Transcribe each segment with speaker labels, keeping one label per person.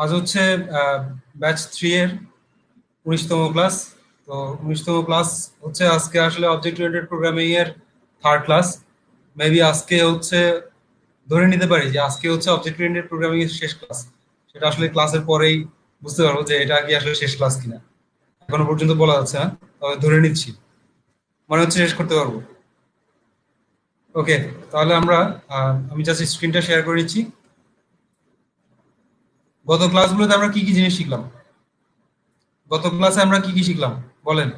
Speaker 1: আজ হচ্ছে ব্যাচ 3 এর 19তম ক্লাস। তো 19তম ক্লাস হচ্ছে আজকে আসলে অবজেক্ট ওরিয়েন্টেড প্রোগ্রামিং এর থার্ড ক্লাস। মেবি আজকে হচ্ছে ধরে নিতে পারি যে আজকে হচ্ছে অবজেক্ট ওরিয়েন্টেড প্রোগ্রামিং এর শেষ ক্লাস। সেটা আসলে ক্লাসের পরেই বুঝতে পারবো যে এটা কি আসলে শেষ ক্লাস কিনা। এখনো পর্যন্ত বলা যাচ্ছে না, তবে ধরে নিচ্ছি মনে হচ্ছে শেষ করতে পারবো। ওকে, তাহলে আমরা আমি জাস্ট স্ক্রিনটা শেয়ার করে নিচ্ছি। গত ক্লাসগুলোতে আমরা কি কি জিনিস শিখলাম? গত ক্লাসে আমরা কি কি শিখলাম বলেন?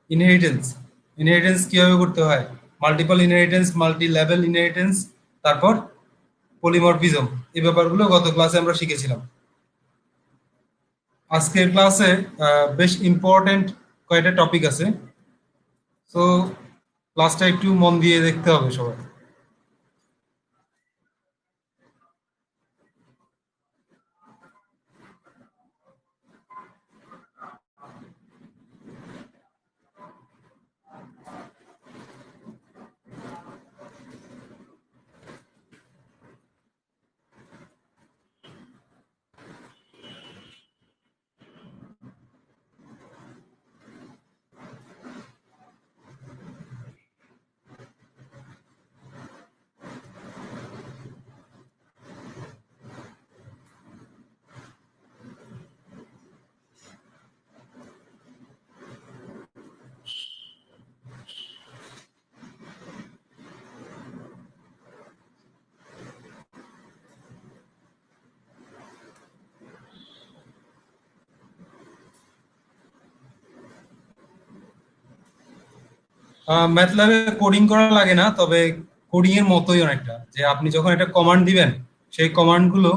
Speaker 1: ইনহেরিটেন্স। ইনহেরিটেন্স কিভাবে করতে হয়, multiple inheritance, multi level inheritance, তারপর পলিমরফিজম, এই ব্যাপারগুলো গত ক্লাসে আমরা শিখেছিলাম। আজকের ক্লাসে বেশ ইম্পর্টেন্ট কয়েকটা টপিক আছে, তো ক্লাসটা একটু মন দিয়ে দেখতে হবে সবাই। ম্যাথল্যাবে কোডিং করা লাগে না, তবে কোডিং এর মতোই অনেকটা, যে আপনি যখন একটা কমান্ড দিবেন সেই কমান্ড গুলো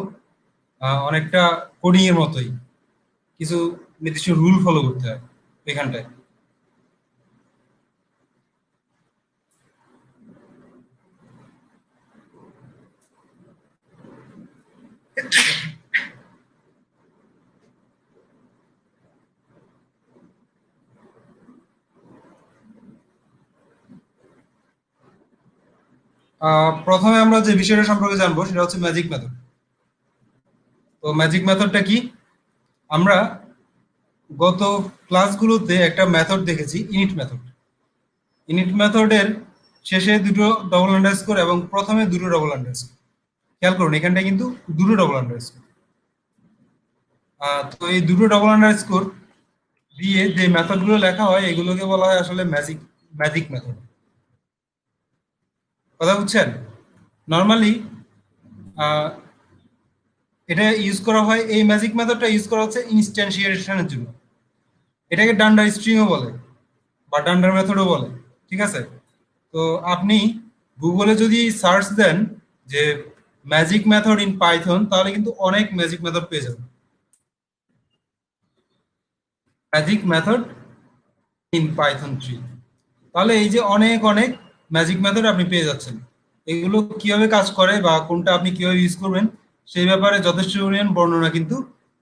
Speaker 1: অনেকটা কোডিং এর মতোই, কিছু নির্দিষ্ট রুল ফলো করতে হয় এখানটায়। প্রথমে আমরা যে বিষয়টা সম্পর্কে জানবো সেটা হচ্ছে ম্যাজিক মেথড। তো ম্যাজিক মেথডটা কি? আমরা গত ক্লাসগুলোতে একটা মেথড দেখেছি, ইনিট মেথড। ইনিট মেথডের শেষে দুটো ডবল আন্ডারস্কোর এবং প্রথমে দুটো ডবল আন্ডারস্কোর। খেয়াল করুন এখানটায় কিন্তু দুটো ডবল আন্ডারস্কোর। তো এই দুটো ডবল আন্ডারস্কোর দিয়ে যে মেথডগুলো লেখা হয় এগুলোকে বলা হয় আসলে ম্যাজিক ম্যাজিক মেথড। কথা বুঝছেন? নর্মালি এটা ইউজ করা হয়, এই ম্যাজিক মেথডটা ইউজ করা হচ্ছে ইনস্ট্যান্সিয়েশনের জন্য। এটাকে ডান্ডার স্ট্রিংও বলে বা ডান্ডার মেথডও বলে। ঠিক আছে? তো আপনি গুগলে যদি সার্চ দেন যে ম্যাজিক মেথড ইন পাইথন, তাহলে কিন্তু অনেক ম্যাজিক মেথড পেয়ে যাবেন। ম্যাজিক মেথড ইন পাইথন 3, তাহলে এই যে অনেক অনেক ম্যাজিক মেথড আপনি পেয়ে যাচ্ছেন। এগুলো কিভাবে কাজ করে বা কোনটা আপনি কিভাবে ইউজ করবেন সেই ব্যাপারে যথেষ্ট পরিমাণ বর্ণনা কিন্তু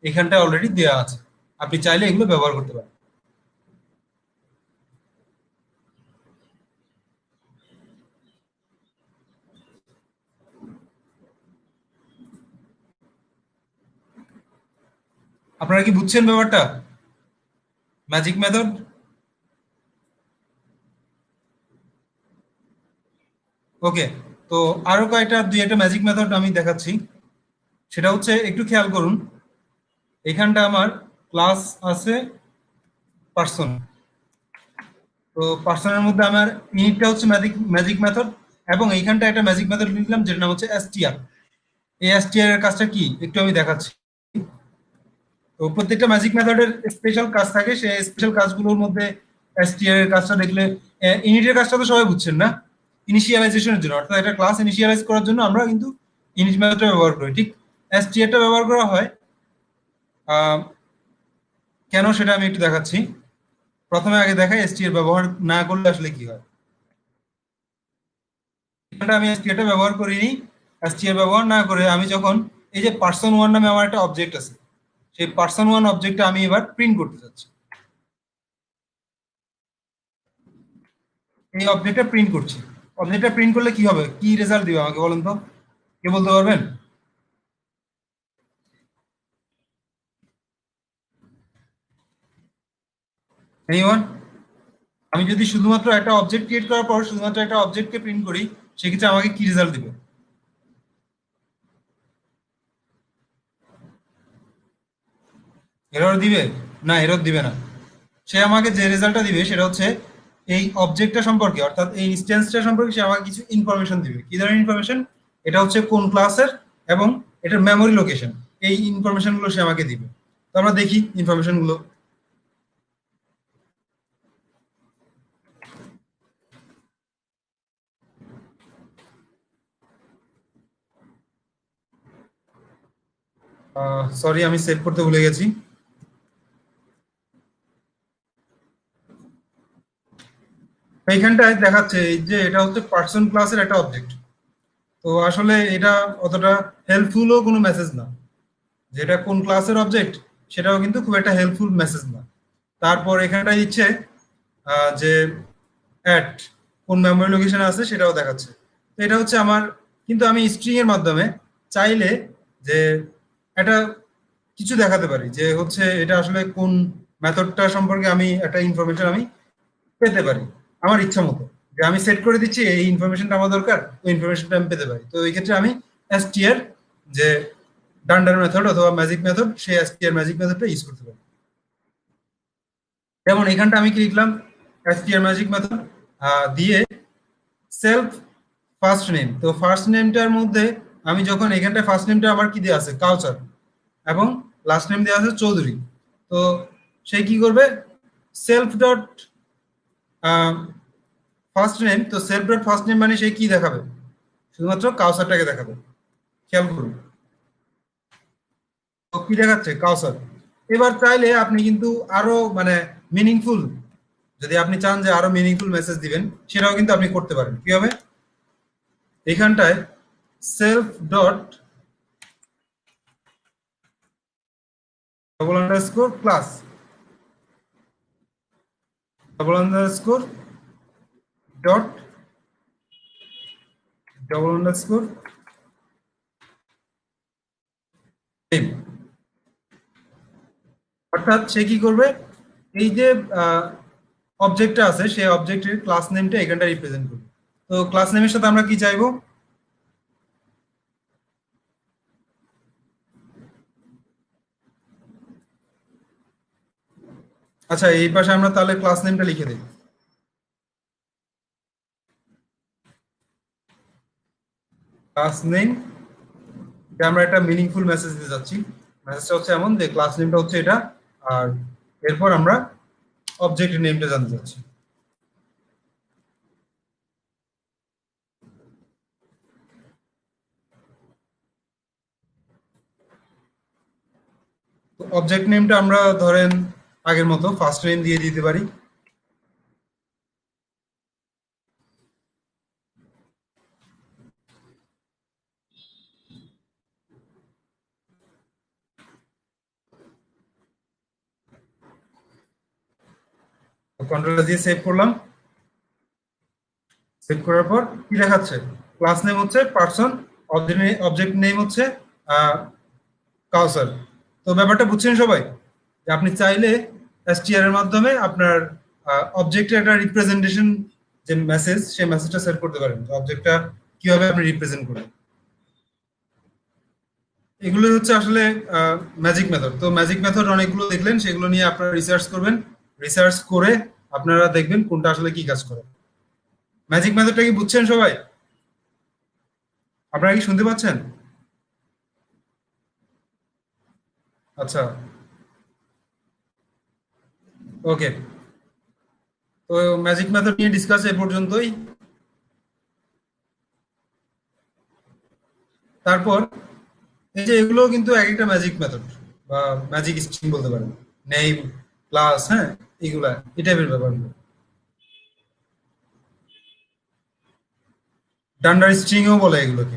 Speaker 1: এখানটায় অলরেডি দেওয়া আছে। আপনি চাইলে এগুলো ব্যবহার করতে পারেন। আপনারা কি বুঝছেন ব্যাপারটা? Magic method. ওকে, তো আরো কয়েকটা দুই একটা ম্যাজিক মেথড আমি দেখাচ্ছি। সেটা হচ্ছে একটু খেয়াল করুন, এখানটা আমার ক্লাস আছে পার্সন। তো পার্সনের মধ্যে আমার ইনিটটা হচ্ছে ম্যাজিক ম্যাজিক মেথড, এবং এইখানটা একটা ম্যাজিক মেথড লিখলাম যেটার নাম হচ্ছে এসটিআর। এই এসটিআর এর কাজটা কি একটু আমি দেখাচ্ছি। তো প্রত্যেকটা ম্যাজিক মেথডের স্পেশাল কাজ থাকে, সেই স্পেশাল কাজগুলোর মধ্যে এসটিআর এর কাজটা দেখলে, ইনিটের কাজটা তো সবাই বুঝছেন না? ইনিশিয়ালাইজেশনের জন্য, অর্থাৎ একটা ক্লাস ইনিশিয়ালাইজ করার জন্য আমরা কিন্তু ইনিট মেথডটা ব্যবহার করি। ঠিক এসটিআরটা ব্যবহার করা হয় আহ, কেন সেটা আমি একটু দেখাচ্ছি। প্রথমে আগে দেখাই এসটিআর ব্যবহার না করলে আসলে কি হয়। এটা আমি এসটিআরটা ব্যবহার করিনি। এসটিআর ব্যবহার না করে আমি যখন এই যে পার্সন ওয়ান নামে আমার একটা অবজেক্ট আছে, সেই পার্সন ওয়ান অবজেক্টটা আমি এবার প্রিন্ট করতে চাচ্ছি। এই অবজেক্টটা প্রিন্ট করছি। অবজেক্টটা প্রিন্ট করলে কি হবে, কি রেজাল্ট দিবে আমাকে বলেন তো? কে বলতে পারবেন? এনিওয়ান? আমি যদি শুধুমাত্র একটা অবজেক্ট ক্রিয়েট করার পর শুধুমাত্র একটা অবজেক্টকে প্রিন্ট করি, সেক্ষেত্রে আমাকে কি রেজাল্ট দিবে? এরর দিবে? না, এরর দিবে না। সে আমাকে যে রেজাল্টটা দিবে সেটা হচ্ছে এই অবজেক্টটা সম্পর্কে, অর্থাৎ এই ইনস্ট্যান্সটা সম্পর্কে সে আমাকে কিছু ইনফরমেশন দিবে। কি ধরনের ইনফরমেশন? এটা হচ্ছে কোন ক্লাসের এবং এটার মেমোরি লোকেশন, এই ইনফরমেশনগুলো সে আমাকে দিবে। তো আমরা দেখি ইনফরমেশনগুলো। সরি, আমি সেভ করতে ভুলে গেছি। এইখানটায় দেখাচ্ছে এই যে এটা হচ্ছে পার্সন ক্লাসের একটা অবজেক্ট। তো আসলে এটা অতটা হেল্পফুলও কোনো মেসেজ না। যেটা কোন ক্লাসের অবজেক্ট সেটাও কিন্তু খুব একটা হেল্পফুল মেসেজ না। তারপর এখানটায় দিচ্ছে যে অ্যাট কোন মেমোরি লোকেশনে আছে সেটাও দেখাচ্ছে। তো এটা হচ্ছে আমার, কিন্তু আমি স্ট্রিং এর মাধ্যমে চাইলে যে এটা কিছু দেখাতে পারি যে হচ্ছে এটা আসলে কোন মেথডটা সম্পর্কে আমি একটা ইনফরমেশন আমি পেতে পারি আমার ইচ্ছা মতো। যে আমি সেট করে দিচ্ছি এই ইনফরমেশনটা আমার দরকার, ওই ইনফরমেশনটা আমি পেতে পারি। তো এই ক্ষেত্রে আমি এসটিআর যে ডান্ডার মেথড অথবা ম্যাজিক মেথড, সেই এসটিআর ম্যাজিক মেথডটা ইউজ করতে পারি। যেমন এখানটা আমি কি লিখলাম, এসটিআর ম্যাজিক মেথড দিয়ে সেলফ ফার্স্ট নেম। তো ফার্স্ট নেমটার মধ্যে আমি যখন এখানটায় ফার্স্ট নেমটা আমার কি দেওয়া আছে, কাউসার, এবং লাস্ট নেম দেওয়া আছে চৌধুরী। তো সে কি করবে, সেলফ ডট ফার্স্ট নেম, তো সেলফ ডট ফার্স্ট নেম মানে সে কি দেখাবে, শুধুমাত্র কাউসারটাকে দেখাবে। খেয়াল করুন, তো কি দেখাচ্ছে, কাউসার। এবার চাইলে আপনি কিন্তু আরো মানে মিনিংফুল, যদি আপনি চান যে আরো মিনিংফুল মেসেজ দিবেন, সেটাও কিন্তু আপনি করতে পারেন। কিভাবে? এখানটায় self dot double underscore class, double underscore dot double underscore name. অর্থাৎ সে কি করবে, এই যে অবজেক্টটা আছে সেই অবজেক্টের ক্লাস নেমটা এখানটা রিপ্রেজেন্ট করবে। তো ক্লাস নেমের সাথে আমরা কি চাইবো? আচ্ছা, এই পাশে আমরা তাহলে ক্লাস নেমটা লিখে দিই। ক্লাস নেম, আমরা একটা মিনিংফুল মেসেজ দিতে যাচ্ছি। মেসেজটা হচ্ছে এমন যে ক্লাস নেমটা হচ্ছে এটা, আর এরপর আমরা অবজেক্টের নেমটা জানতে চাচ্ছি। অবজেক্ট নেমটা আমরা ধরেন আগের মতো ফার্স্ট নেম দিয়ে দিতে পারি। কন্ট্রোল দিয়ে সেভ করলাম। সেভ করার পর কি দেখাচ্ছে, ক্লাস নেম হচ্ছে পার্সন, অবজেক্ট নেম হচ্ছে কাউসার। তো ব্যাপারটা বুঝছেন সবাই, যে আপনি চাইলে এসটিআর এর মাধ্যমে আপনার অবজেক্টের একটা রিপ্রেজেন্টেশন, যে মেসেজ, সেই মেসেজটা সেট করতে পারেন, অবজেক্টটা কিভাবে আপনি রিপ্রেজেন্ট করবেন। এগুলো হচ্ছে আসলে ম্যাজিক মেথড। তো ম্যাজিক মেথড অনেকগুলো দেখলেন, সেগুলো নিয়ে আপনারা রিসার্চ করবেন। রিসার্চ করে আপনারা দেখবেন কোনটা আসলে কি কাজ করে। ম্যাজিক মেথডটা কি বুঝছেন সবাই? আপনারা কি শুনতে পাচ্ছেন? আচ্ছা, ওকে। তো ম্যাজিক মেথড নিয়ে ডিসকাস এ পর্যন্তই। তারপর এই যে এগুলো কিন্তু এক একটা ম্যাজিক মেথড বা ম্যাজিক স্ট্রিং বলতে পারেন, নেম, ক্লাস, হ্যাঁ, এগুলা এই টাইপের ব্যাপারগুলো। ডান্ডার স্ট্রিংও বলে এগুলোকে,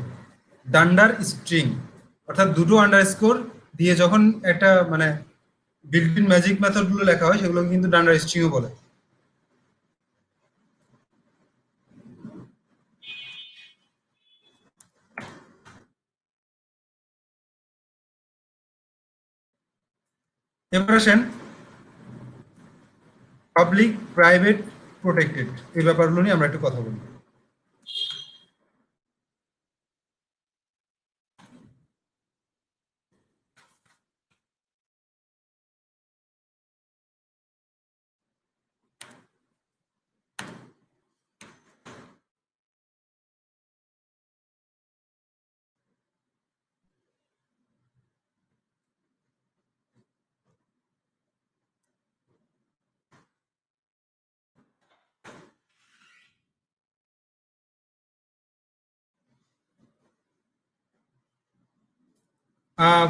Speaker 1: ডান্ডার স্ট্রিং। অর্থাৎ দুটো আন্ডারস্কোর দিয়ে যখন একটা মানে বিল্ট ইন ম্যাজিক মেথড গুলো লেখা হয়, সেগুলোকে কিন্তু ডান্ডার স্ট্রিংও বলে। এবার আসেন পাবলিক, প্রাইভেট, প্রোটেক্টেড, এই ব্যাপারগুলো নিয়ে আমরা একটু কথা বলি।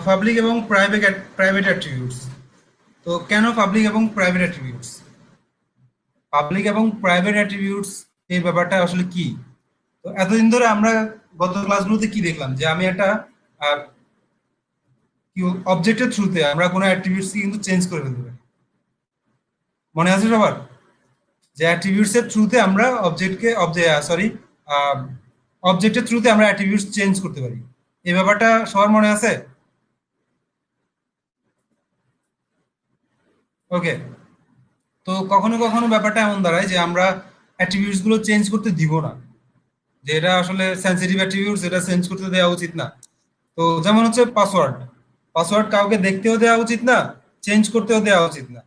Speaker 1: পাবলিক এবং প্রাইভেট প্রাইভেট অ্যাট্রিবিউটস। তো কেন পাবলিক এবং প্রাইভেট অ্যাট্রিবিউটস? পাবলিক এবং প্রাইভেট অ্যাট্রিবিউটস এই ব্যাপারটা আসলে কি? তো এতদিন ধরে আমরা গত ক্লাসগুলোতে কি দেখলাম, যে আমি একটা অবজেক্টের থ্রুতে আমরা কোনো অ্যাট্রিবিউটস কিন্তু চেঞ্জ করে ফেলতে পারি। মনে আছে সবার যে অ্যাট্রিবিউটস এর থ্রুতে আমরা অবজেক্টের থ্রুতে আমরা অ্যাট্রিবিউটস চেঞ্জ করতে পারি। এই ব্যাপারটা সবার মনে আছে? ওকে। তো কখনো কখনো ব্যাপারটা এমন দাঁড়ায় যে আমরা অ্যাট্রিবিউটস গুলো চেঞ্জ করতে দিব না, যে এটা আসলে সেনসিটিভ অ্যাট্রিবিউটস, এটা চেঞ্জ করতে দেওয়া উচিত না। তো যেমন হচ্ছে পাসওয়ার্ড, পাসওয়ার্ড কাউকে দেখতেও দেওয়া উচিত না, চেঞ্জ করতেও দেওয়া উচিত না,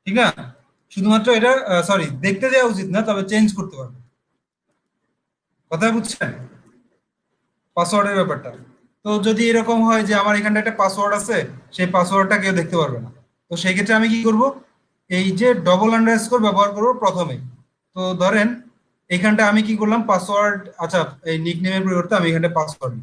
Speaker 1: ঠিক না? শুধুমাত্র এটা দেখতে দেওয়া উচিত না, তবে চেঞ্জ করতে পারবে। কথা বুঝছেন পাসওয়ার্ডের ব্যাপারটা? তো যদি এরকম হয় যে আমার এখানটা একটা পাসওয়ার্ড আছে, সেই পাসওয়ার্ডটা কেউ দেখতে পারবে না, তো সেই ক্ষেত্রে আমি কি করব, এই যে ডবল আন্ডারস্কোর ব্যবহার করব প্রথমে। তো ধরেন এখানটা আমি কি করলাম, পাসওয়ার্ড, আচ্ছা এই নিকনেমের পরিবর্তে আমি এখানটা পাসওয়ার্ড।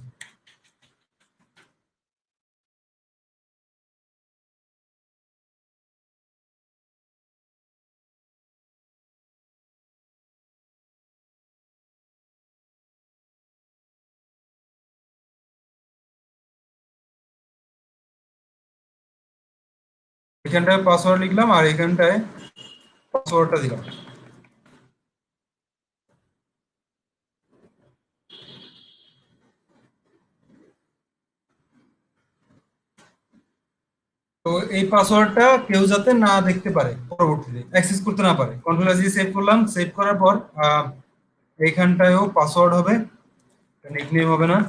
Speaker 1: এখানটায় পাসওয়ার্ড লিখলাম আর এখানটায় পাসওয়ার্ডটা দিলাম। তো এই পাসওয়ার্ডটা কেউ যাতে না দেখতে পারে, পরবর্তীতে অ্যাক্সেস করতে না পারে, কন্ট্রোল এস দিয়ে সেভ করলাম। সেভ করার পর এইখানটায়ও পাসওয়ার্ড হবে, নিকনেম হবে না।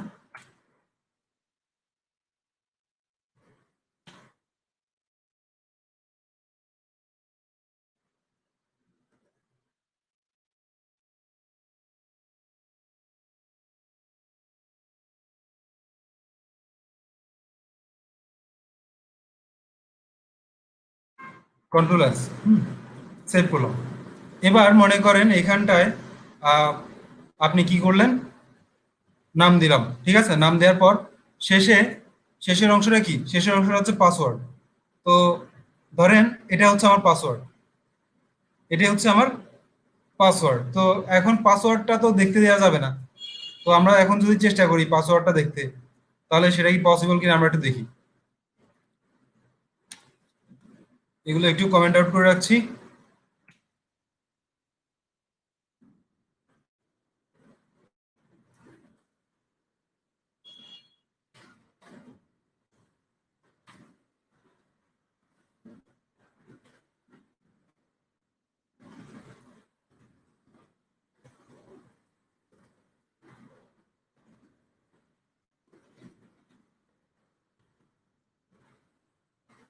Speaker 1: কন্ট্রোল এস, সেভ করলাম। এবার মনে করেন এখানটায় আহ, আপনি কি করলেন, নাম দিলাম, ঠিক আছে? নাম দেওয়ার পর শেষে, শেষের অংশটা কি, শেষের অংশটা হচ্ছে পাসওয়ার্ড। তো ধরেন এটা হচ্ছে আমার পাসওয়ার্ড, এটাই হচ্ছে আমার পাসওয়ার্ড। তো এখন পাসওয়ার্ডটা তো দেখতে দেওয়া যাবে না, তো আমরা এখন যদি চেষ্টা করি পাসওয়ার্ডটা দেখতে, তাহলে সেটা কি পসিবল কিনা আমরা একটু দেখি। এগুলো একটু কমেন্ট আউট করে রাখছি।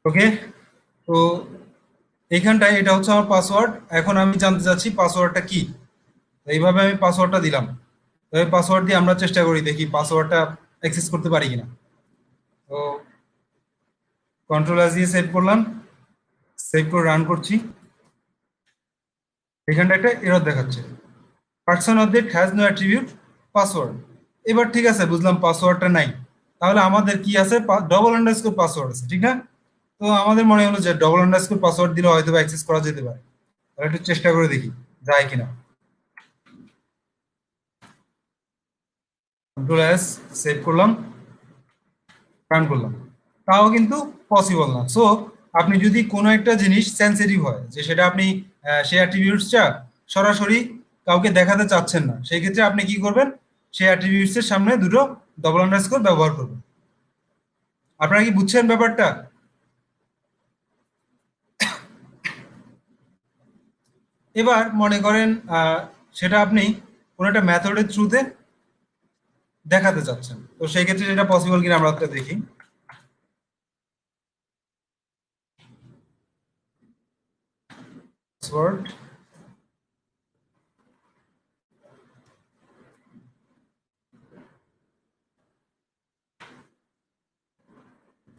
Speaker 1: ওকে। তো এইখানটায় এটা হচ্ছে আমার পাসওয়ার্ড। এখন আমি জানতে চাচ্ছি পাসওয়ার্ডটা কি। এইভাবে আমি পাসওয়ার্ডটা দিলাম। তবে পাসওয়ার্ড দিয়ে আমরা চেষ্টা করি, দেখি পাসওয়ার্ডটা অ্যাক্সেস করতে পারি কিনা। তো কন্ট্রোল এস দিয়ে সেভ করলাম, সেভ করে রান করছি। এখানটা একটা এরর দেখাচ্ছে, person object has no attribute password. এবার ঠিক আছে, বুঝলাম পাসওয়ার্ডটা নাই, তাহলে আমাদের কি আছে, ডবল আন্ডারস্কোর পাসওয়ার্ড আছে, ঠিক না? তো আমাদের মনে হলো যে ডবল আন্ডারস্কোর পাসওয়ার্ড দিলে হয়তো অ্যাক্সেস করা যেতে পারে, তাহলে একটু চেষ্টা করে দেখি যায় কিনা। কন্ট্রোল এস, সেভ করলাম, রান করলাম, তাও কিন্তু পসিবল না। সো আপনি যদি কোনো একটা জিনিস সেন্সিটিভ হয়, যে সেটা আপনি সেই অ্যাট্রিবিউটসটা সরাসরি কাউকে দেখাতে চাচ্ছেন না, সেই ক্ষেত্রে আপনি কি করবেন, সেই অ্যাট্রিবিউটস এর সামনে দুটো ডবল আন্ডারস্কোর ব্যবহার করবেন। আপনারা কি বুঝছেন ব্যাপারটা? এবার মনে করেন সেটা আপনি কোনো একটা মেথডের থ্রুতে দেখাতে চাচ্ছেন, তো সেই ক্ষেত্রে সেটা পসিবল কিনা আমরা একটা দেখি। পাসওয়ার্ড,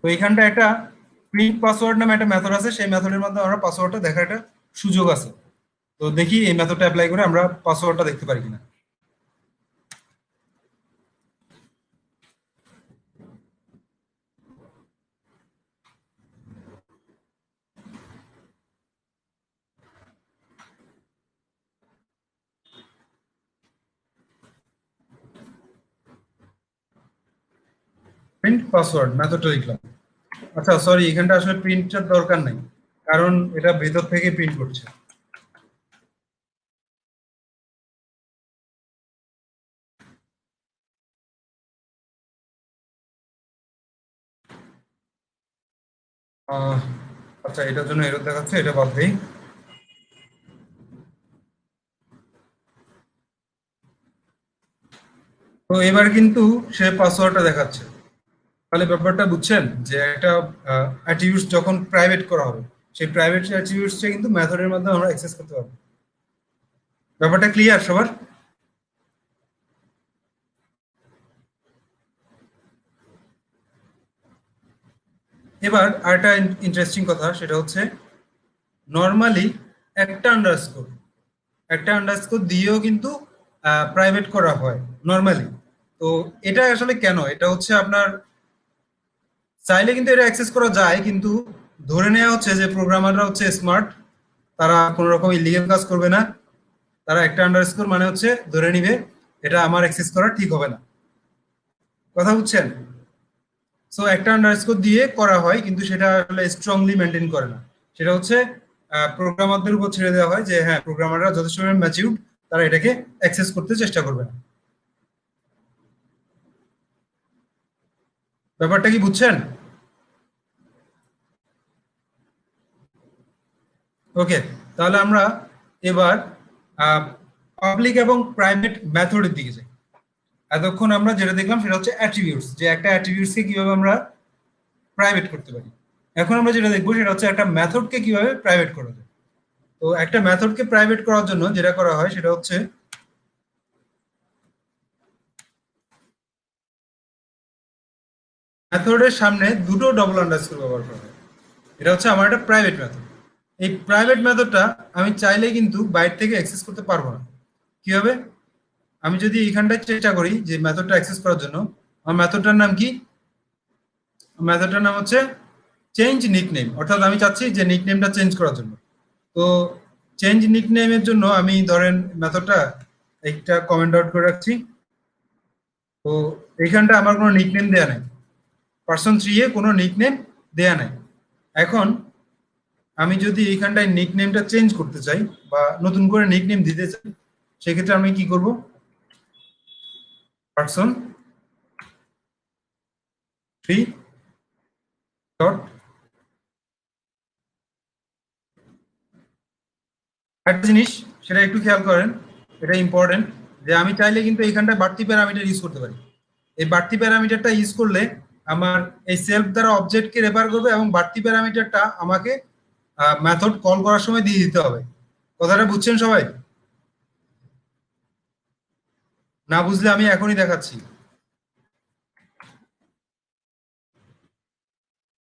Speaker 1: তো এইখানটা একটা প্রিন্ট পাসওয়ার্ড নামে একটা মেথড আছে, সেই মেথডের মাধ্যমে আমরা পাসওয়ার্ডটা দেখার একটা সুযোগ আছে। তো দেখি এই মেথডটা অ্যাপ্লাই করে আমরা পাসওয়ার্ডটা দেখতে পারি কিনা। প্রিন্ট পাসওয়ার্ড মেথডটা লিখলাম। আচ্ছা সরি, এখানটা আসলে প্রিন্টটার দরকার নাই, কারণ এটা ভেতর থেকে প্রিন্ট করছে। আহ, আচ্ছা এটার জন্য এরর দেখাচ্ছে, এটা বাদ দেই। তো এবার কিন্তু সে পাসওয়ার্ডটা দেখাচ্ছে। তাহলে ব্যাপারটা বুঝছেন যে একটা অ্যাট্রিবিউটস যখন প্রাইভেট করা হবে, সেই প্রাইভেট অ্যাট্রিবিউটসটা কিন্তু মেথডের মাধ্যমে আমরা অ্যাক্সেস করতে পারবো। ব্যাপারটা ক্লিয়ার সবার? এবার আরেকটা ইন্টারেস্টিং কথা, সেটা হচ্ছে নর্মালি একটা আন্ডারস্কোর একটা আন্ডারস্কোর দিয়েও কিন্তু প্রাইভেট করা হয় নর্মালি। তো এটা আসলে কেন? এটা হচ্ছে আপনার চাইলে কিন্তু এটা অ্যাক্সেস করা যায়, কিন্তু ধরে নেওয়া হচ্ছে যে প্রোগ্রামাররা হচ্ছে স্মার্ট, তারা কোনো রকম ইলিগাল কাজ করবে না। তারা একটা আন্ডারস্কোর মানে হচ্ছে ধরে নিবে এটা আমার অ্যাক্সেস করা ঠিক হবে না। কথা বুঝছেন? সো একটা আন্ডারস্কোর দিয়ে করা হয়, কিন্তু সেটা আসলে স্ট্রংলি মেনটেন করে না। সেটা হচ্ছে প্রোগ্রামারদের উপর ছেড়ে দেওয়া হয় যে হ্যাঁ প্রোগ্রামাররা যথেষ্ট ম্যাচিউরড, তারা এটাকে অ্যাক্সেস করতে চেষ্টা করবে না। ব্যাপারটা কি বুঝছেন? ওকে, তাহলে আমরা এবার পাবলিক এবং প্রাইভেট মেথডের দিকে যাই। এতক্ষণ আমরা যেটা দেখলাম সেটা হচ্ছে অ্যাট্রিবিউটস, যে একটা অ্যাট্রিবিউটসকে কিভাবে আমরা প্রাইভেট করতে পারি। এখন আমরা যেটা দেখবো সেটা হচ্ছে একটা মেথডকে কিভাবে প্রাইভেট করা যায়। তো একটা মেথডকে প্রাইভেট করার জন্য যেটা করা হয় সেটা হচ্ছে মেথডের সামনে দুটো ডবল আন্ডারস্কোর ব্যবহার করা হয়। এটা হচ্ছে আমার একটা প্রাইভেট মেথড। এই প্রাইভেট মেথডটা আমি চাইলে কিন্তু বাইরে থেকে অ্যাক্সেস করতে পারবো না। কিভাবে? আমি যদি এইখানটায় চেষ্টা করি যে মেথডটা অ্যাক্সেস করার জন্য, আমার মেথডটার নাম কি? মেথডটার নাম হচ্ছে চেঞ্জ নিকনেম, অর্থাৎ আমি চাচ্ছি যে নিকনেমটা চেঞ্জ করার জন্য। তো চেঞ্জ নিকনেমের জন্য আমি ধরেন মেথডটা একটা কমেন্ট আউট করে রাখছি। তো এইখানটা আমার কোনো নিকনেম দেয়া নাই, পার্সন 3 এ কোনো নিকনেম দেয়া নাই। এখন আমি যদি এইখানটায় নিকনেমটা চেঞ্জ করতে চাই বা নতুন করে নিকনেম দিতে চাই, সেক্ষেত্রে আমি কি করব? পার্সন 3 ডট, একটা জিনিস সেটা একটু খেয়াল করেন, এটা ইম্পর্টেন্ট, যে আমি চাইলে কিন্তু এইখানটায় বাড়তি প্যারামিটার ইউজ করতে পারি। এই বাড়তি প্যারামিটারটা ইউজ করলে আমার এই সেলফ দ্বারা অবজেক্টকে রেফার করবে এবং বাড়তি প্যারামিটারটা আমাকে মেথড কল করার সময় দিয়ে দিতে হবে। কথাটা বুঝছেন সবাই? না বুঝলে আমি এখনই দেখাচ্ছি।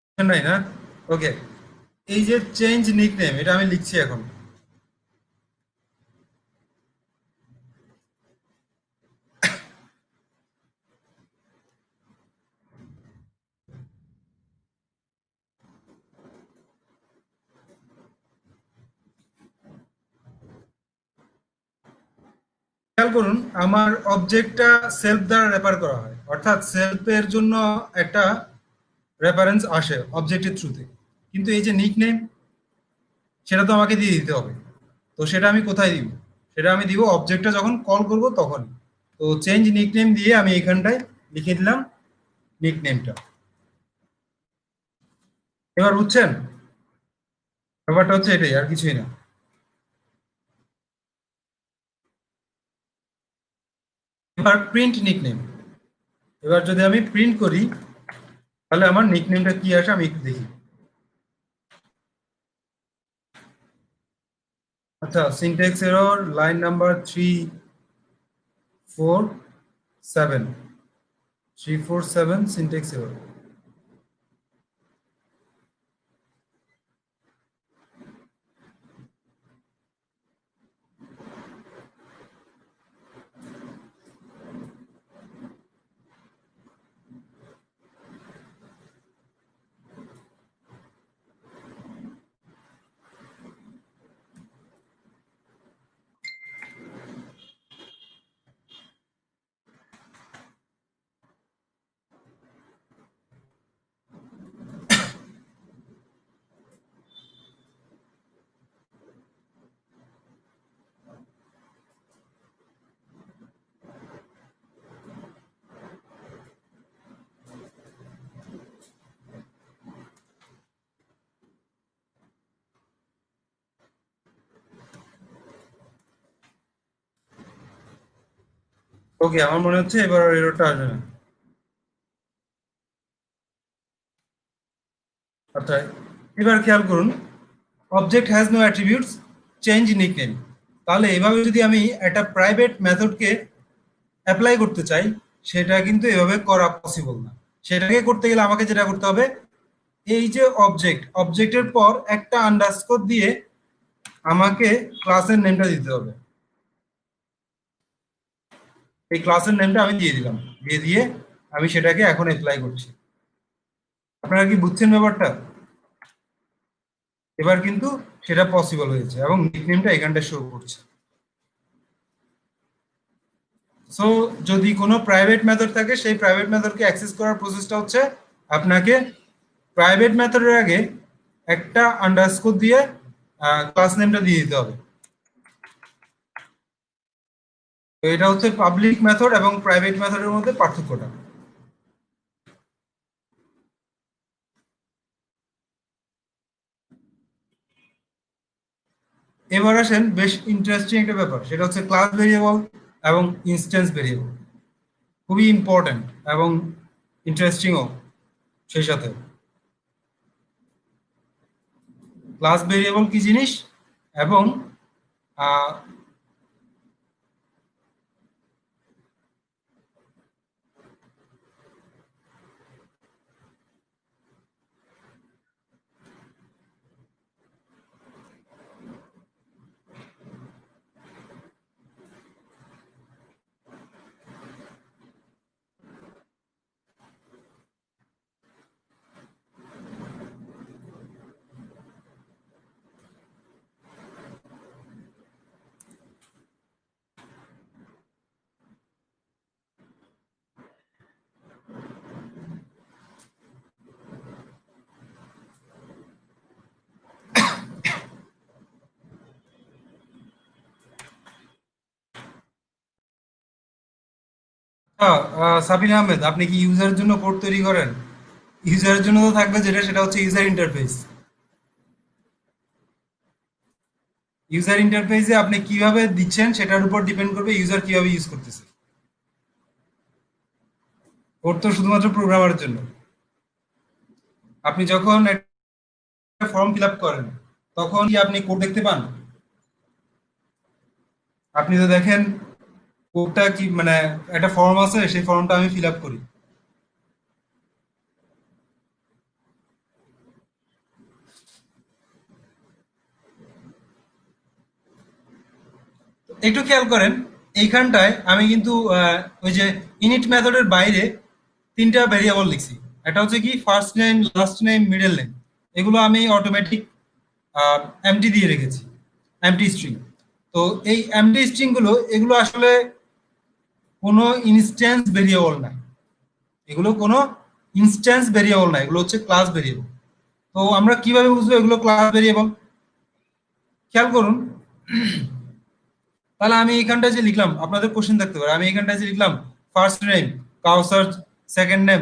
Speaker 1: বুঝছেন নাই না? ওকে, এই যে চেঞ্জ নিকনেম, এটা আমি লিখছি এখন। খেয়াল করুন, আমার অবজেক্টটা সেলফ দ্বারা রেফার করা হয়, অর্থাৎ সেলফের জন্য একটা রেফারেন্স আসে অবজেক্টের থ্রুতে, কিন্তু এই যে নিকনেম সেটা তো আমাকে দিয়ে দিতে হবে। তো সেটা আমি কোথায় দিব? সেটা আমি দিব অবজেক্টটা যখন কল করব তখন। তো চেঞ্জ নিকনেম দিয়ে আমি এখানটায় লিখে দিলাম নিকনেমটা। এবার বুঝছেন? ব্যাপারটা হচ্ছে এটাই, আর কিছুই না। এবার প্রিন্ট নিকনেম, এবার যদি আমি প্রিন্ট করি তাহলে আমার নিকনেমটা কি আসে আমি একটু দেখি। আচ্ছা, syntax error line number 347, 347 syntax error. Okay, আমার মনে হচ্ছে এবার এররটা আসবে না। আচ্ছা, এবার খেয়াল করুন, object has no attributes, change nickname. তাহলে এভাবে যদি আমি একটা প্রাইভেট মেথডকে অ্যাপ্লাই করতে চাই, সেটা কিন্তু এভাবে করা পসিবল না। সেটাকে করতে গেলে আমাকে যেটা করতে হবে, এই যে অবজেক্টের পর একটা আন্ডারস্কোর দিয়ে আমাকে ক্লাসের নেমটা দিতে হবে। এই ক্লাসের নেমটা আমি দিয়ে দিলাম, দিয়ে আমি সেটাকে এখন অ্যাপ্লাই করছি। আপনারা কি বুঝছেন ব্যাপারটা? এবার কিন্তু সেটা পসিবল হয়েছে এবং নিকনেমটা এখানটা শো করছে। সো যদি কোনো প্রাইভেট মেথড থাকে, সেই প্রাইভেট মেথডকে অ্যাক্সেস করার প্রসেসটা হচ্ছে আপনাকে প্রাইভেট মেথডের আগে একটা আন্ডারস্কোর দিয়ে ক্লাস নেমটা দিয়ে দিতে হবে। তো এটা হচ্ছে পাবলিক মেথড এবং প্রাইভেট মেথডের মধ্যে পার্থক্যটা। এবার আসেন বেশ ইন্টারেস্টিং একটা ব্যাপার, সেটা হচ্ছে ক্লাস ভেরিয়েবল এবং ইনস্ট্যান্স ভেরিয়েবল। খুবই ইম্পর্ট্যান্ট এবং ইন্টারেস্টিংও সেই সাথে। ক্লাস ভেরিয়েবল কি জিনিস এবং আহ, সাবিনা আহমেদ, আপনি কি ইউজারের জন্য কোড তৈরি করেন? ইউজারের জন্য তো থাকবে যেটা, সেটা হচ্ছে ইউজার ইন্টারফেস। ইউজার ইন্টারফেসে আপনি কিভাবে দিচ্ছেন সেটার উপর ডিপেন্ড করবে ইউজার কিভাবে ইউজ করতেছে। কোড তো শুধুমাত্র প্রোগ্রামারের জন্য। আপনি যখন একটা ফর্ম ফিল আপ করেন, তখন কি আপনি কোড দেখতে পান? আপনি তো দেখেন কোডটা কি, মানে একটা ফর্ম আছে, সেই ফর্মটা আমি ফিল আপ করি। একটু খেয়াল করেন, এইখানটায় আমি কিন্তু ওই যে ইনিট মেথডের বাইরে তিনটা ভেরিয়েবল লিখছি। একটা হচ্ছে কি first name, last name, middle name. এগুলো আমি অটোমেটিক এমটি দিয়ে রেখেছি, এমটি স্ট্রিং। তো এই এমটি স্ট্রিং গুলো, এগুলো আসলে কোনো ইনস্ট্যান্স ভেরিয়েবল না। এগুলো কোনো ইনস্ট্যান্স ভেরিয়েবল না, এগুলো হচ্ছে ক্লাস ভেরিয়েবল। তো আমরা কিভাবে বুঝবো এগুলো ক্লাস ভেরিয়েবল? খেয়াল করুন, তাহলে আমি এখানটায় যে লিখলাম, আপনাদের কোশ্চেন থাকতে পারে, আমি এখানটায় যে লিখলাম first name Kawsar, second name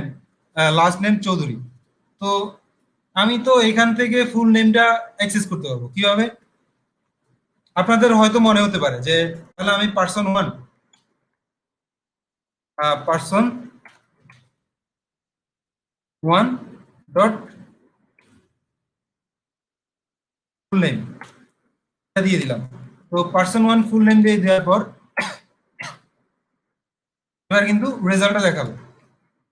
Speaker 1: last name Chowdhury. তো আমি তো এখান থেকে ফুল নেমটা অ্যাক্সেস করতে পারবো কিভাবে? আপনাদের হয়তো মনে হতে পারে যে তাহলে আমি person one, person one dot full name দিয়ে দিলাম। তো পার্সন ওয়ান ফুল নেম দিয়ে দেওয়ার পর এবার কিন্তু রেজাল্টটা দেখাবে।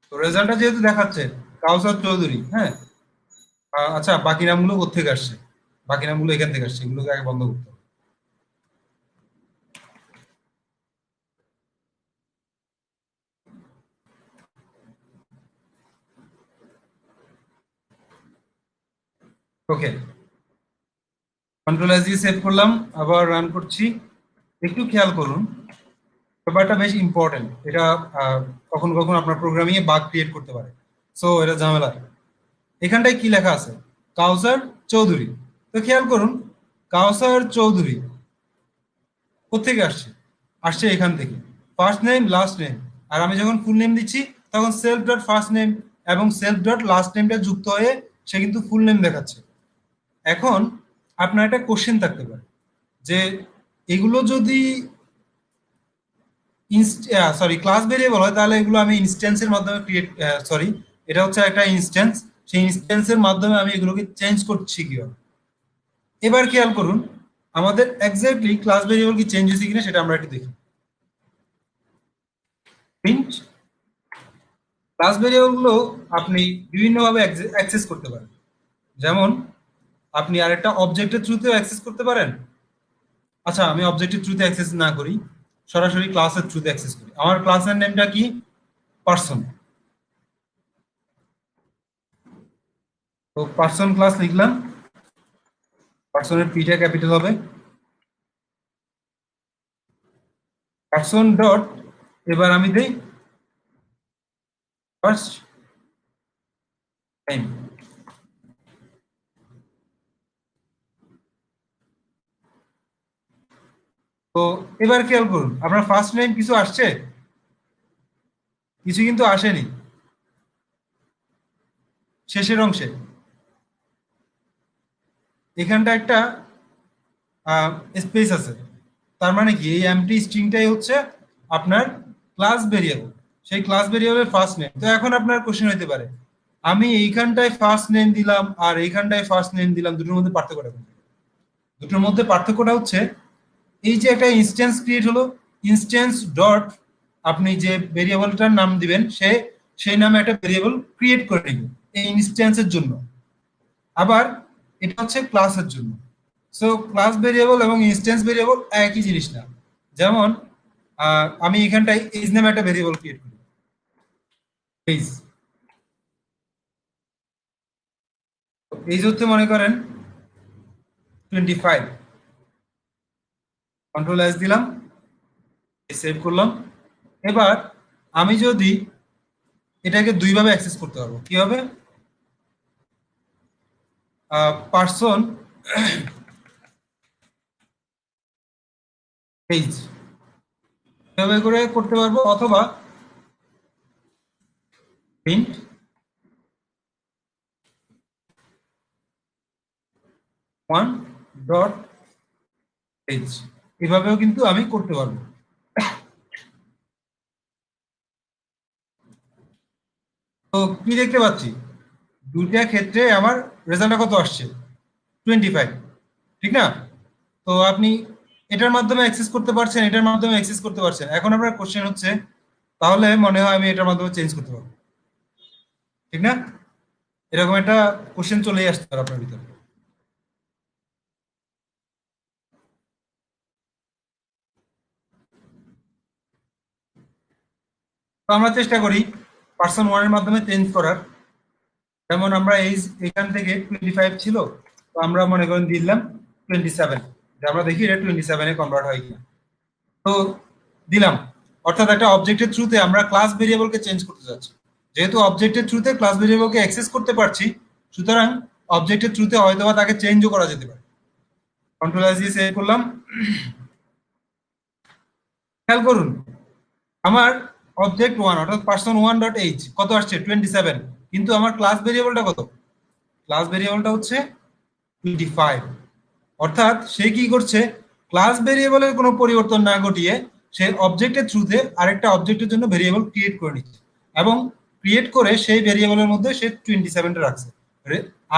Speaker 1: তো রেজাল্টটা যেহেতু দেখাচ্ছে কাউসার চৌধুরী, হ্যাঁ, আচ্ছা বাকি নামগুলো কোথেকে আসছে? বাকি নামগুলো এখান থেকে আসছে, এগুলোকে আগে বন্ধ করতে হবে। ওকে, কন্ট্রোল এস দিয়ে সেভ করলাম, আবার রান করছি। একটু খেয়াল করুন, ব্যাপারটা বেশ ইম্পর্টেন্ট। এটা কখনো কখনো আপনার প্রোগ্রামিং এ বাগ ক্রিয়েট করতে পারে, সো এটা ঝামেলা। এখানটায় কি লেখা আছে? কাউসার চৌধুরী। তো খেয়াল করুন, কাউসার চৌধুরী কোত্থেকে আসছে? আসছে এখান থেকে, ফার্স্ট নেম লাস্ট নেম। আর আমি যখন ফুল নেম দিচ্ছি তখন সেলফ ডট ফার্স্ট নেম এবং সেলফ ডট লাস্ট নেমটা যুক্ত হয়ে সে কিন্তু ফুল নেম দেখাচ্ছে। এখন আপনার একটা কোশ্চেন থাকতে পারে যে এগুলো যদি সরি ক্লাস ভেরিয়েবল হয় তাহলে এগুলো আমি ইনস্ট্যান্সের মাধ্যমে ক্রিয়েট, সরি এটা হচ্ছে একটা ইনস্ট্যান্স, সেই ইনস্ট্যান্সের মাধ্যমে আমি এগুলোকে চেঞ্জ করছি কিভাবে। এবার খেয়াল করুন, আমাদের এক্স্যাক্টলি ক্লাস ভেরিয়েবল কি চেঞ্জ হয়েছে কিনা সেটা আমরা একটু দেখি। প্রিন্ট ক্লাস ভেরিয়েবল গুলো আপনি বিভিন্নভাবে অ্যাক্সেস করতে পারেন। যেমন আপনি আরেকটা অবজেক্টের থ্রুতেও অ্যাক্সেস করতে পারেন। আচ্ছা আমি অবজেক্টের থ্রুতে অ্যাক্সেস না করি, সরাসরি ক্লাসের থ্রুতে অ্যাক্সেস করি। আমার ক্লাসের নেমটা কি? পার্সন। তো পার্সন ক্লাস লিখলাম, পার্সনের পিটা ক্যাপিটাল হবে, পার্সন ডট, এবার আমি দেই ফার্স্ট টাইম। তো এবার খেয়াল করুন, আপনার ফার্স্ট নেম কিছু আসছে? কিছু কিন্তু আসেনি শেষের অংশে। এখানটা একটা স্পেস আছে, তার মানে কি এই এমটি স্ট্রিংটাই হচ্ছে আপনার ক্লাস ভেরিয়েবল, সেই ক্লাস ভেরিয়েবলের ফার্স্ট নেম। তো এখন আপনার কোশ্চেন হতে পারে, আমি এইখানটায় ফার্স্ট নেম দিলাম আর এইখানটায় ফার্স্ট নেম দিলাম, দুটোর মধ্যে পার্থক্যটা কোনটা? দুটোর মধ্যে পার্থক্যটা হচ্ছে এই যে একটা ইনস্ট্যান্স ক্রিয়েট হলো, ইনস্ট্যান্স ডট আপনি যে ভেরিয়েবলটার নাম দিবেন সে সেই নামে একটা ভেরিয়েবল ক্রিয়েট করে নিবে এই ইনস্ট্যান্সের জন্য। আবার এটা হচ্ছে ক্লাসের জন্য। সো ক্লাস ভেরিয়েবল এবং ইনস্ট্যান্স ভেরিয়েবল একই জিনিস না। যেমন আমি এখানটায় এজ নামে একটা ভেরিয়েবল ক্রিয়েট করি, এজ। এজ হচ্ছে মনে করেন 25। কন্ট্রোল এস দিলাম, সেভ করলাম। এবার আমি যদি এটাকে দুইভাবে অ্যাক্সেস করতে পারবো, কি হবে? পার্সন পেজ এভাবে করে করতে পারবো, অথবা প্রিন্ট ওয়ান ডট পেজ, এভাবেও কিন্তু আমি করতে পারবো। তো কি দেখতে পাচ্ছি, দুইটা ক্ষেত্রে আমার রেজাল্টটা কত আসছে? 25, ঠিক না? তো আপনি এটার মাধ্যমে অ্যাক্সেস করতে পারছেন, এটার মাধ্যমে অ্যাক্সেস করতে পারছেন। এখন আপনার কোশ্চেন হচ্ছে তাহলে মনে হয় আমি এটার মাধ্যমে চেঞ্জ করতে পারবো, ঠিক না? এরকম একটা কোশ্চেন চলেই আসতে পারে আপনার ভিতরে। তো আমরা চেষ্টা করি পার্সন ওয়ানের মাধ্যমে চেঞ্জ করার। যেমন আমরা এই এখান থেকে 25 ছিল, তো আমরা মনে করেন দিলাম 27, আমরা দেখি এটা 27-এ কনভার্ট হয় কিনা। তো দিলাম, অর্থাৎ একটা অবজেক্টের থ্রুতে আমরা ক্লাস ভেরিয়েবলকে চেঞ্জ করতে যাচ্ছি। যেহেতু অবজেক্টের থ্রুতে ক্লাস ভেরিয়েবলকে অ্যাক্সেস করতে পারছি, সুতরাং অবজেক্টের থ্রুতে হয়তো বা তাকে চেঞ্জও করা যেতে পারে। কন্ট্রোল এস দিয়ে সেভ করলাম। খেয়াল করুন, আমার অবজেক্ট ওয়ান অর্থাৎ পার্সন ওয়ান ডট এইচ কত আসছে? 27, কিন্তু আমার ক্লাস ভেরিয়েবলটা কত? ক্লাস ভেরিয়েবলটা হচ্ছে 25। অর্থাৎ সে কি করছে, ক্লাস ভেরিয়েবলের কোনো পরিবর্তন না ঘটিয়ে সে অবজেক্টের থ্রুতে আরেকটা অবজেক্টের জন্য ভেরিয়েবল ক্রিয়েট করে নিচ্ছে এবং ক্রিয়েট করে সেই ভেরিয়েবলের মধ্যে সে 27টা রাখছে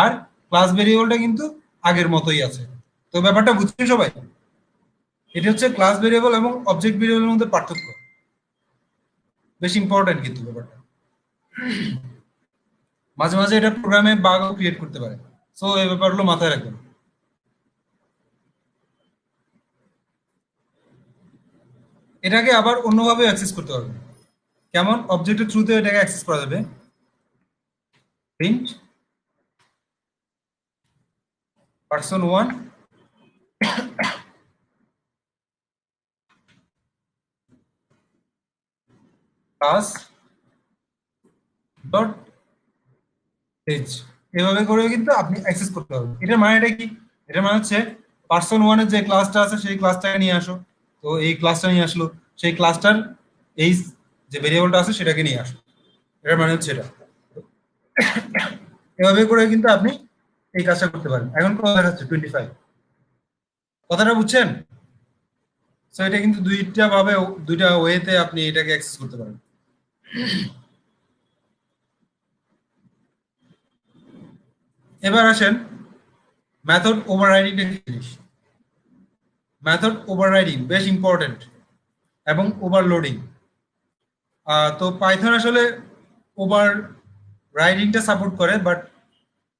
Speaker 1: আর ক্লাস ভেরিয়েবলটা কিন্তু আগের মতোই আছে। তো ব্যাপারটা বুঝছেন সবাই? এটা হচ্ছে ক্লাস ভেরিয়েবল এবং অবজেক্ট ভেরিয়েবলের মধ্যে পার্থক্য, বেশ ইম্পর্টেন্ট কিন্তু ব্যাপারটা। মাঝে মাঝে এটা প্রোগ্রামে বাগও ক্রিয়েট করতে পারে, সো এই ব্যাপারগুলো মাথায় রাখবেন। এটাকে আবার অন্যভাবে অ্যাক্সেস করতে পারবেন। কেমন? অবজেক্টের থ্রুতে এটাকে অ্যাক্সেস করা যাবে। Print person1 class dot page, এভাবে করে কিন্তু আপনি অ্যাক্সেস করতে পারবেন। এটার মানেটা কি? এটার মানে হচ্ছে person1 এর যে ক্লাসটা আছে সেই ক্লাসটাকে নিয়ে আসো, তো এই ক্লাসটা নিয়ে আসলো, সেই ক্লাসটার এই যে ভেরিয়েবলটা আছে সেটাকে নিয়ে আসো, এটার মানে হচ্ছে এটা। এভাবে করে কিন্তু আপনি এই কাজটা করতে পারেন। এখন কত দেখাচ্ছে? 25। কথাটা বুঝছেন? সো এটা কিন্তু দুইটা ভাবে, দুইটা ওয়েতে আপনি এটাকে অ্যাক্সেস করতে পারেন। এবার আসেন মেথড ওভাররাইডিং এর জিনিস। মেথড ওভাররাইডিং বেশ ইম্পর্টেন্ট, এবং ওভারলোডিং। তো পাইথন আসলে ওভার রাইডিংটা সাপোর্ট করে, বাট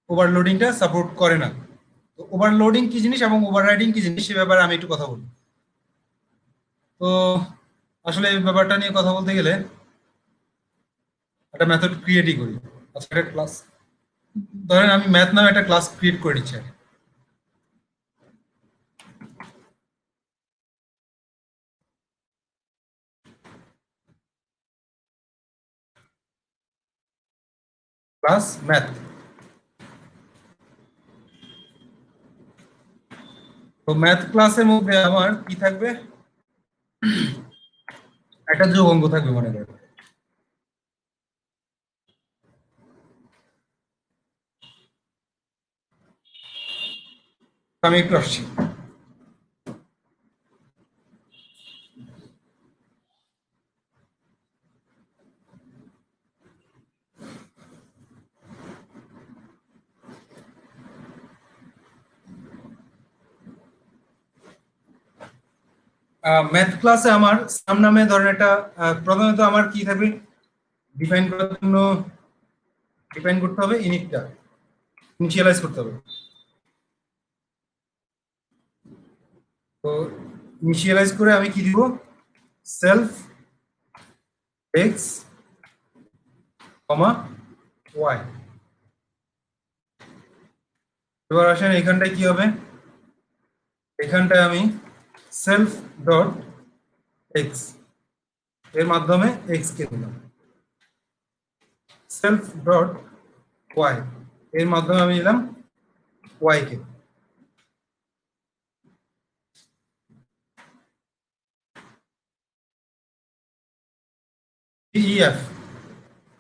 Speaker 1: ওভারলোডিংটা সাপোর্ট করে না। তো ওভারলোডিং কি জিনিস এবং ওভাররাইডিং কি জিনিস সে ব্যাপারে আমি একটু কথা বলবো। তো আসলে এই ব্যাপারটা নিয়ে কথা বলতে গেলে একটা মেথড ক্রিয়েটই করি। আচ্ছা, একটা ক্লাস, ধরেন আমি ম্যাথ নামে একটা ক্লাস ক্রিয়েট করে নিচ্ছি। Class math. তো ম্যাথ ক্লাসের মধ্যে আমার কি থাকবে? একটা যোগ অঙ্ক থাকবে মনে করেন। আমি একটু আসছি। ম্যাথ ক্লাসে আমার সাম নামে ধরেন একটা, প্রথমত আমার কি থাকবে? ডিফাইন করার জন্য ডিফাইন করতে হবে ইনিটটা, ইনিশিয়ালাইজ করতে হবে। তো ইনিশিয়ালাইজ করে আমি কি দিব? সেলফ এক্স কমা ওয়াই। এবার আসেন এখানটায় কি হবে? এখানটায় আমি সেলফ ডট এক্স এর মাধ্যমে এক্স কে দিলাম, সেলফ ডট ওয়াই এর মাধ্যমে আমি দিলাম ওয়াই কে। ডিইএফ,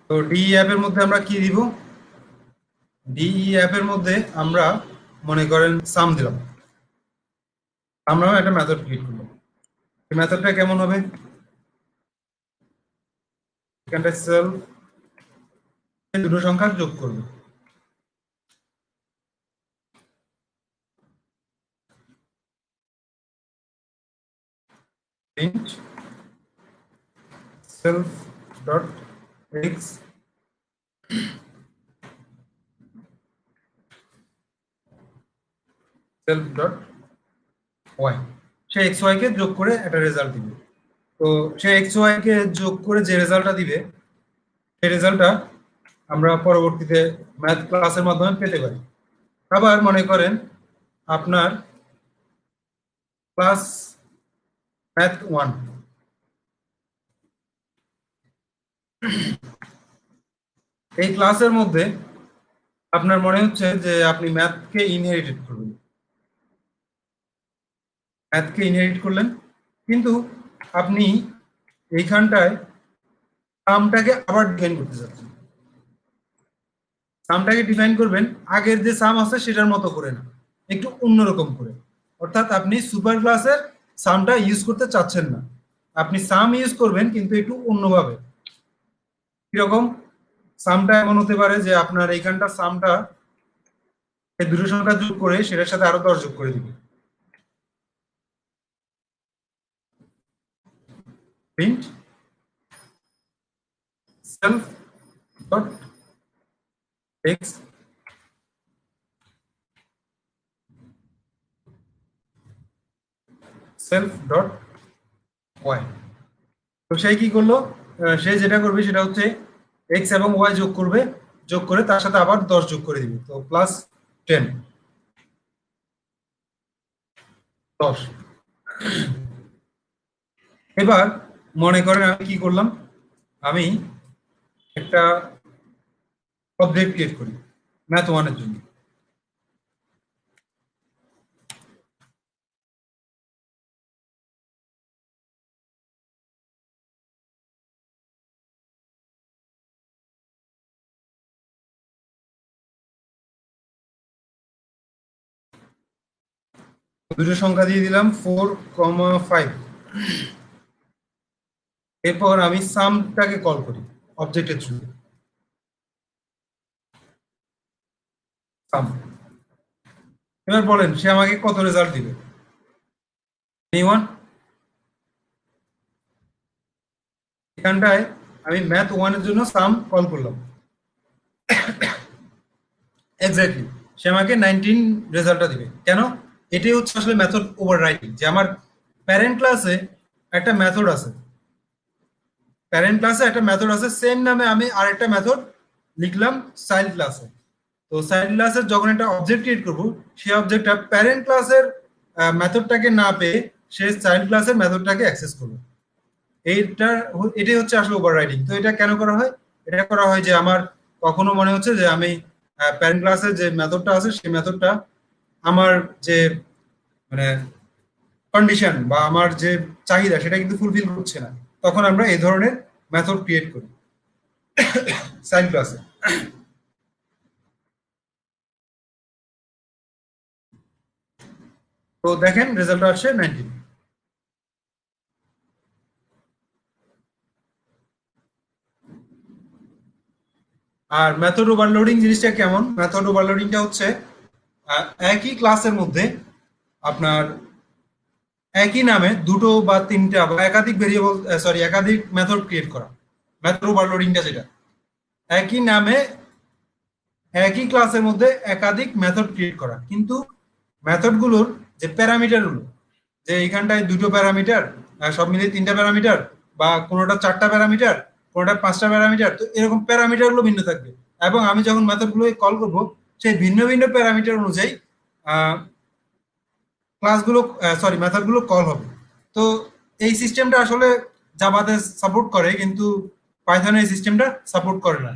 Speaker 1: তো ডিইএফ এর মধ্যে আমরা কি দিব? ডিইএফ এর মধ্যে আমরা মনে করেন সাম দিলাম, আমরা একটা মেথড ক্রিয়েট করলাম। এই মেথডটা কেমন হবে? এখানটায় সেলফ দুটো সংখ্যা যোগ করবে, print self dot x self dot Y. সে এক্স ওয়াই কে যোগ করে একটা রেজাল্ট দিবে। তো সে এক্স ওয়াই কে যোগ করে যে রেজাল্টটা দিবে সেই রেজাল্টটা আমরা পরবর্তীতে ম্যাথ ক্লাসের মাধ্যমে পেতে পারি। আবার মনে করেন আপনার ক্লাস ম্যাথ 1, এই ক্লাসের মধ্যে আপনার মনে হচ্ছে যে আপনি ম্যাথকে ইনহেরিটেড করবেন, ম্যাথকে ইনহেরিট করলেন, কিন্তু আপনি এইখানটায় সামটাকে আবার ডিফাইন করতে চাচ্ছেন। সামটাকে ডিফাইন করবেন আগের যে সাম আছে সেটার মতো করে না, একটু অন্যরকম করে। অর্থাৎ আপনি সুপার ক্লাসের সামটা ইউজ করতে চাচ্ছেন না, আপনি সাম ইউজ করবেন কিন্তু একটু অন্যভাবে। কিরকম? সামটা এমন হতে পারে যে আপনার এইখানটা সামটা এই দুটো সংখ্যা যোগ করে সেটার সাথে আরো 10 যোগ করে দিবেন। Print self dot x self dot y. তো সেই কি করলো? সে যেটা করবে সেটা হচ্ছে এক্স এবং ওয়াই যোগ করবে, যোগ করে তার সাথে আবার 10 যোগ করে দিবে, তো প্লাস 10, 10। এবার মনে করেন আমি কি করলাম, আমি একটা অবজেক্ট ক্রিয়েট করি ম্যাথ ওয়ানের জন্য। দুটো সংখ্যা দিয়ে দিলাম 4,5। এরপর আমি সামটাকে কল করি অবজেক্টের থ্রু, সাম। এবার বলেন সে আমাকে কত রেজাল্ট দিবে? এনিওয়ান? এখানটায় আমি ম্যাথ ওয়ানের জন্য সাম কল করলাম, এক্স্যাক্টলি সে আমাকে 19 রেজাল্টটা দিবে। কেন? এটাই হচ্ছে আসলে মেথড ওভাররাইডিং, যে আমার প্যারেন্ট ক্লাসে একটা মেথড আছে, সেম নামে আমি আরেকটা মেথড লিখলাম চাইল্ড ক্লাসে। তো চাইল্ড ক্লাসের যখন একটা অবজেক্ট ক্রিয়েট করবো, সেই অবজেক্টটা প্যারেন্ট ক্লাসের মেথডটাকে না পেয়ে সে চাইল্ড ক্লাসের মেথডটাকে অ্যাক্সেস করবে। এইটা এটাই হচ্ছে আসলে ওভাররাইডিং। তো এটা কেন করা হয়? এটা করা হয় যে আমার কখনো মনে হচ্ছে যে আমি প্যারেন্ট ক্লাসের যে মেথডটা আছে সেই মেথডটা আমার যে মানে কন্ডিশন বা আমার যে চাহিদা সেটা কিন্তু ফুলফিল করছে না, তখন আমরা এই ধরনের মেথড ক্রিয়েট করি সাইন ক্লাসে। তো দেখেন রেজাল্ট আসছে 19। আর মেথড ওভারলোডিং জিনিসটা কেমন? মেথড ওভারলোডিংটা হচ্ছে একই ক্লাসের মধ্যে আপনার একই নামে দুটো বা তিনটা বা একাধিক ভেরিয়েবল, সরি একাধিক মেথড ক্রিয়েট করা। মেথড ওভারলোডিংটা যেটা, একই নামে একই ক্লাসের মধ্যে একাধিক মেথড ক্রিয়েট করা, কিন্তু মেথডগুলোর যে প্যারামিটারগুলো, যে এইখানটায় দুটো প্যারামিটার, সব মিলিয়ে তিনটা প্যারামিটার, বা কোনোটা চারটা প্যারামিটার, কোনোটা পাঁচটা প্যারামিটার, তো এরকম প্যারামিটারগুলো ভিন্ন থাকবে। এবং আমি যখন মেথডগুলোকে কল করব, সেই ভিন্ন ভিন্ন প্যারামিটার অনুযায়ী ক্লাসগুলো, সরি মেথডগুলো কল হবে। তো এই সিস্টেমটা আসলে জাভাতে সাপোর্ট করে, কিন্তু পাইথনে এই সিস্টেমটা সাপোর্ট করে না,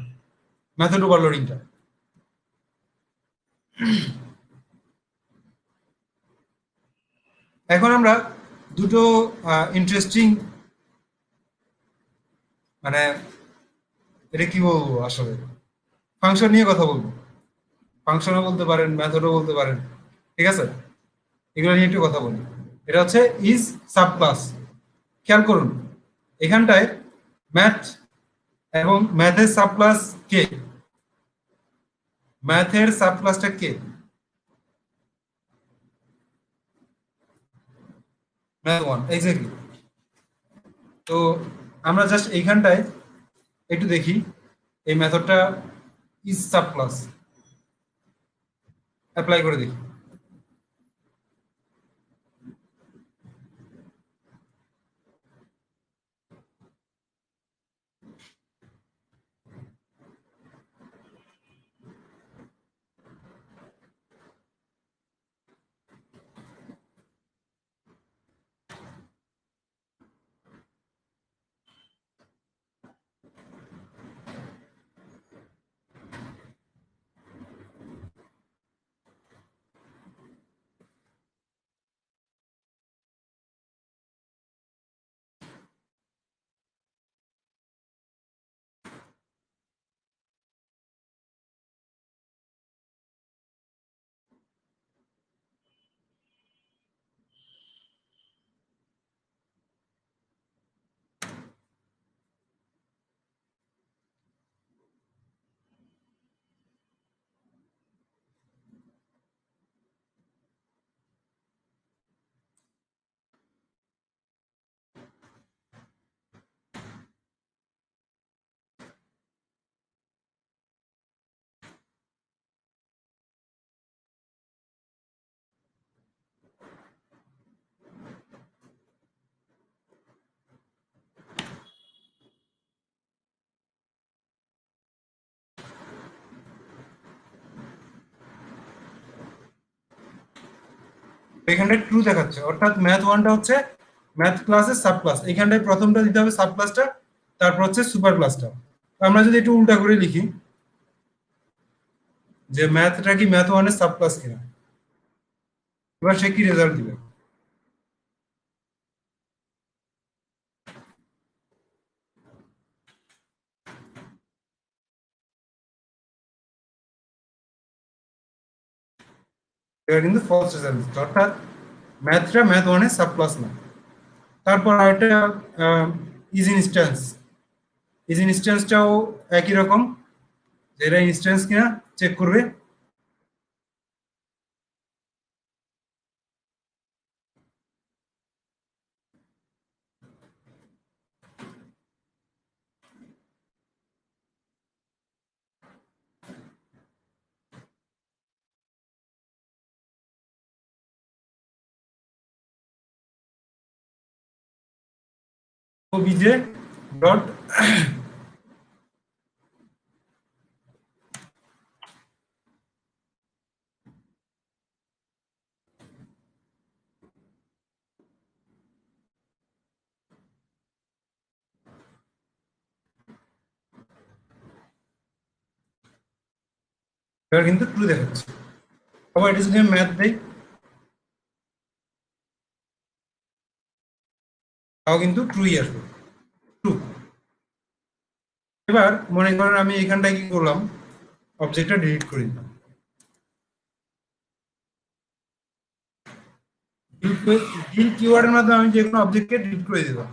Speaker 1: মেথড ওভারলোডিংটা। এখন আমরা দুটো ইন্টারেস্টিং, মানে এটা কি বলবো আসলে, ফাংশন নিয়ে কথা বলবো। ফাংশনও বলতে পারেন, মেথডও বলতে পারেন, ঠিক আছে? এগুলো নিয়ে একটু কথা বলি। এটা হচ্ছে ইজ সাব ক্লাস। খেয়াল করুন এখানটায় ম্যাথ এবং ম্যাথের সাব ক্লাস কে? ম্যাথের সাব ক্লাসটা কে? Math one, exactly. তো আমরা জাস্ট এইখানটায় একটু দেখি এই মেথডটা ইজ সাব ক্লাস অ্যাপ্লাই করে দেখি। এখানটায় ট্রু দেখাচ্ছে, অর্থাৎ ম্যাথ ওয়ানটা হচ্ছে ম্যাথ ক্লাসের সাব ক্লাস। এখানটায় প্রথমটা দিতে হবে সাব ক্লাসটা, তারপর হচ্ছে সুপার ক্লাসটা। আমরা যদি একটু উল্টা করে লিখি যে ম্যাথটা কি ম্যাথ ওয়ানের সাব ক্লাস কিনা, এবার সে কি রেজাল্ট দিবে। এটা কিন্তু ফলস রেজাল্ট দিচ্ছে, অর্থাৎ ম্যাথটা ম্যাথ ওয়ানের সাব ক্লাস না। তারপর আরেকটা ইজ ইনস্ট্যান্স। ইজ ইনস্ট্যান্সটাও একই রকম, যে এটা ইনস্ট্যান্স কিনা চেক করবে। ওবিজে ডট, এবার কিন্তু ট্রু দেখাচ্ছে। আবার এটা যদি আমি ম্যাথ দেই, তাও কিন্তু ট্রুই আসবে, ট্রু। এবার মনে করেন আমি এখানটায় কি করলাম, অবজেক্টটা ডিলিট করে দিলাম। ডিল কিওয়ার্ডের মাধ্যমে আমি যে কোনো অবজেক্টকে ডিলিট করে দিলাম।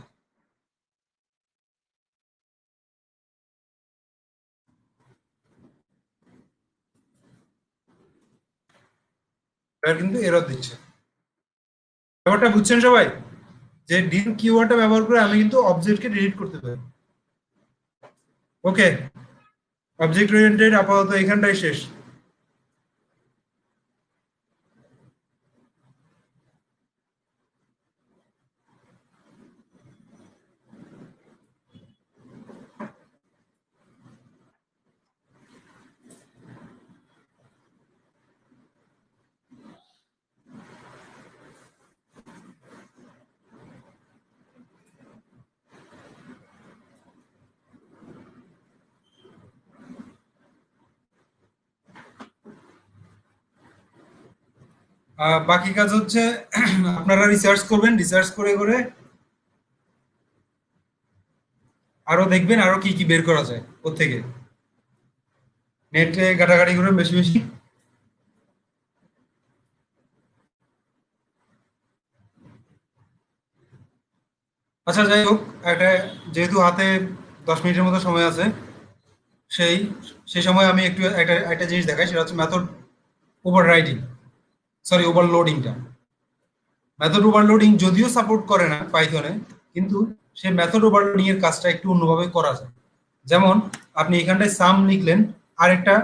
Speaker 1: এবার কিন্তু এরর দিচ্ছে। ব্যাপারটা বুঝছেন সবাই, যে ডিল কিওয়ার্ডটা ব্যবহার করে আমি কিন্তু অবজেক্টকে ডিলিট করতে পারি। ওকে, অবজেক্ট ওরিয়েন্টেড আপাতত এখানটাই শেষ। বাকি কাজ হচ্ছে আপনারা রিসার্চ করবেন, রিসার্চ করে করে আরো দেখবেন আরো কি কি বের করা যায় ওর থেকে, নেটে ঘাটাঘাটি করে বেশি বেশি। আচ্ছা যাই হোক, একটা, যেহেতু হাতে 10 মিনিটের মতো সময় আছে, সেই সেই সময় আমি একটু একটা একটা জিনিস দেখাই, সেটা হচ্ছে মেথড ওভার রাইডিং, সরি ওভারলোডিংটা। মেথড ওভারলোডিং যদিও সাপোর্ট করে না পাইথনে, কিন্তু সেই মেথড ওভারলোডিং এর কাজটা একটু অন্যভাবে করা যায়। যেমন আপনি এখানটায় সাম লিখলেন, আরেকটা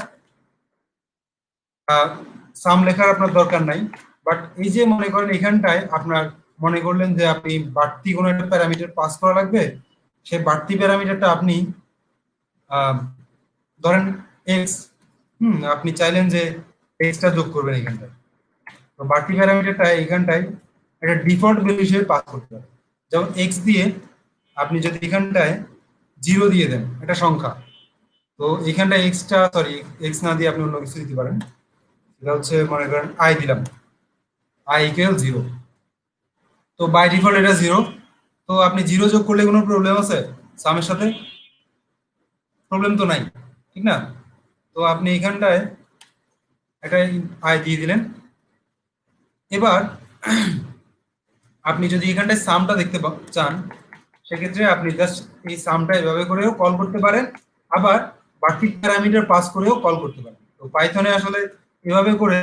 Speaker 1: সাম লেখার আপনার দরকার নাই, বাট এই যে মনে করেন এখানটায় আপনার মনে করলেন যে আপনি বাড়তি কোনো একটা প্যারামিটার পাস করা লাগবে, সেই বাড়তি প্যারামিটারটা আপনি আহ, ধরেন এক্স, আপনি চাইলেন যে এক্সটা যোগ করবেন এখানটায়, তো বাড়তি প্যারামিটারটা এখানটায় একটা ডিফল্ট ভ্যালু হিসেবে পাস করতে হবে। যেমন এক্স দিয়ে আপনি যদি এখানটায় 0 দিয়ে দেন, একটা সংখ্যা, তো এখানটায় এক্সটা, সরি এক্স না দিয়ে আপনি অন্য কিছু দিতে পারেন। এটা হচ্ছে মনে করেন আই দিলাম, আই ইকুয়াল 0, তো বাই ডিফল্ট এটা 0। তো আপনি 0 যোগ করলে কোনো প্রবলেম আছে সামের সাথে? প্রবলেম তো নাই, ঠিক না? তো আপনি এখানটায় একটা আই দিয়ে দিলেন। এবার আপনি যদি এখানটায় সামটা দেখতে চান, সেক্ষেত্রে আপনি জাস্ট এই সামটা এভাবে করেও কল করতে পারেন, আবার বাড়তি প্যারামিটার পাস করেও কল করতে পারেন। তো পাইথনে আসলে এভাবে করে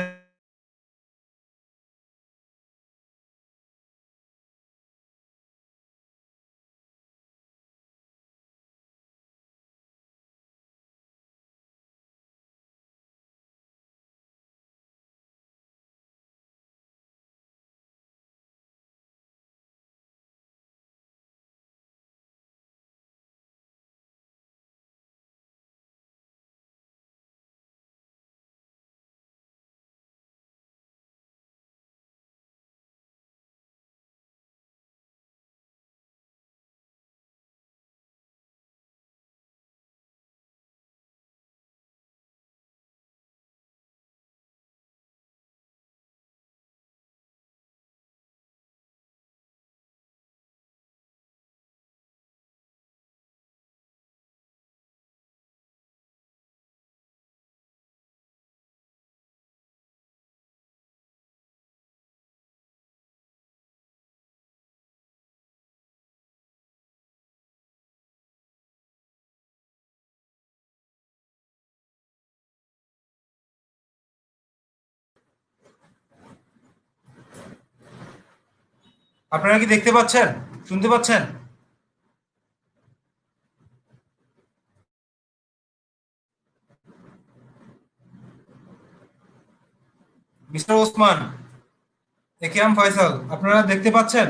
Speaker 1: আপনারা কি দেখতে পাচ্ছেন, শুনতে পাচ্ছেন? মিস্টার ওসমান, একেএম ফয়সাল, আপনারা দেখতে পাচ্ছেন?